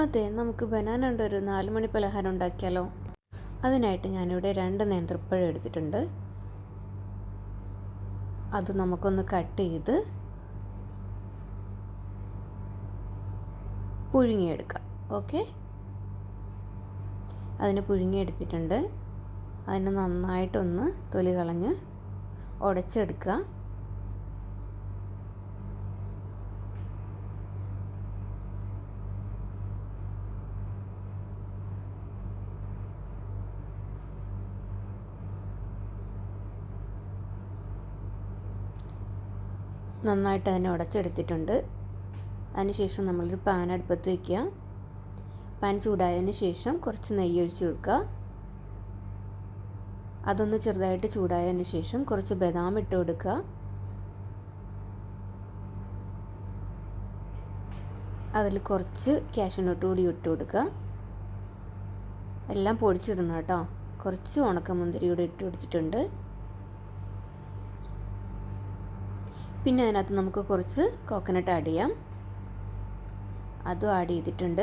അതെ, നമുക്ക് ബനാന കൊണ്ട് ഒരു 4 മണി പലഹാരം ഉണ്ടാക്കിയാലോ? അതിനായിട്ട് ഞാനിവിടെ 2 നേന്ത്രപ്പഴം എടുത്തിട്ടുണ്ട്. അത് നമുക്കൊന്ന് കട്ട് ചെയ്ത് പുഴുങ്ങിയെടുക്കാം. ഓക്കെ, അതിന് പുഴുങ്ങിയെടുത്തിട്ടുണ്ട്. അതിന് നന്നായിട്ടൊന്ന് തൊലി കളഞ്ഞ് ഉടച്ചെടുക്കുക. നന്നായിട്ട് അതിനെ ഉടച്ചെടുത്തിട്ടുണ്ട്. അതിനുശേഷം നമ്മളൊരു പാൻ അടുപ്പത്ത് വയ്ക്കുക. പാൻ ചൂടായതിന് ശേഷം കുറച്ച് നെയ്യ് ഒഴിച്ച് കൊടുക്കുക. അതൊന്ന് ചെറുതായിട്ട് ചൂടായതിന് ശേഷം കുറച്ച് ബദാം ഇട്ട് കൊടുക്കുക. അതിൽ കുറച്ച് കാഷ്യൂനട്ട് കൂടി ഇട്ട് കൊടുക്കുക. എല്ലാം പൊടിച്ചിടണം കേട്ടോ. കുറച്ച് ഉണക്കമുന്തിരി കൂടി ഇട്ട് കൊടുത്തിട്ടുണ്ട്. പിന്നെ അതിനകത്ത് നമുക്ക് കുറച്ച് കോക്കനട്ട് ആഡ് ചെയ്യാം. അതും ആഡ് ചെയ്തിട്ടുണ്ട്.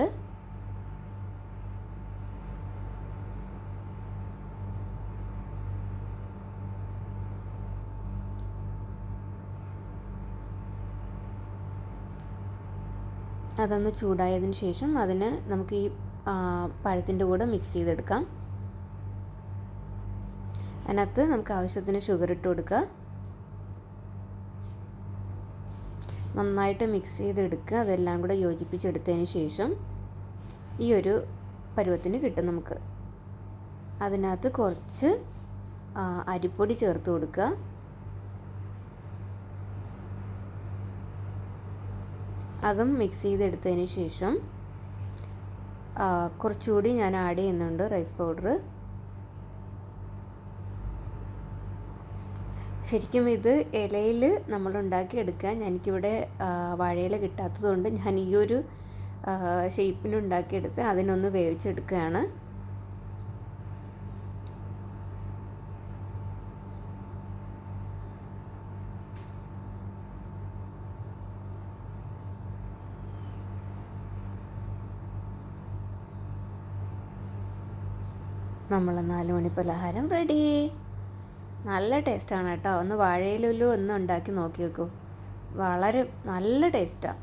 അതൊന്ന് ചൂടായതിന് ശേഷം അതിന് നമുക്ക് ഈ പഴത്തിൻ്റെ കൂടെ മിക്സ് ചെയ്തെടുക്കാം. അതിനകത്ത് നമുക്ക് ആവശ്യത്തിന് ഷുഗർ ഇട്ട് കൊടുക്കുക. നന്നായിട്ട് മിക്സ് ചെയ്തെടുക്കുക. അതെല്ലാം കൂടെ യോജിപ്പിച്ചെടുത്തതിന് ശേഷം ഈ ഒരു പരുവത്തിന് കിട്ടും നമുക്ക്. അതിനകത്ത് കുറച്ച് അരിപ്പൊടി ചേർത്ത് കൊടുക്കുക. അതും മിക്സ് ചെയ്തെടുത്തതിന് ശേഷം കുറച്ചുകൂടി ഞാൻ ആഡ് ചെയ്യുന്നുണ്ട് റൈസ് പൗഡർ. ശരിക്കും ഇത് ഇലയിൽ നമ്മൾ ഉണ്ടാക്കിയെടുക്കാൻ, എനിക്കിവിടെ വാഴയില കിട്ടാത്തതുകൊണ്ട് ഞാൻ ഈ ഒരു ഷേപ്പിന് ഉണ്ടാക്കിയെടുത്ത് അതിനൊന്ന് വേവിച്ചെടുക്കുകയാണ്. നമ്മളെ 4 മണി പലഹാരം റെഡി. നല്ല ടേസ്റ്റാണ് കേട്ടോ. ഒന്ന് വാഴയിലൊരു ഒന്ന് ഉണ്ടാക്കി നോക്കി നോക്കൂ. വളരെ നല്ല ടേസ്റ്റാണ്.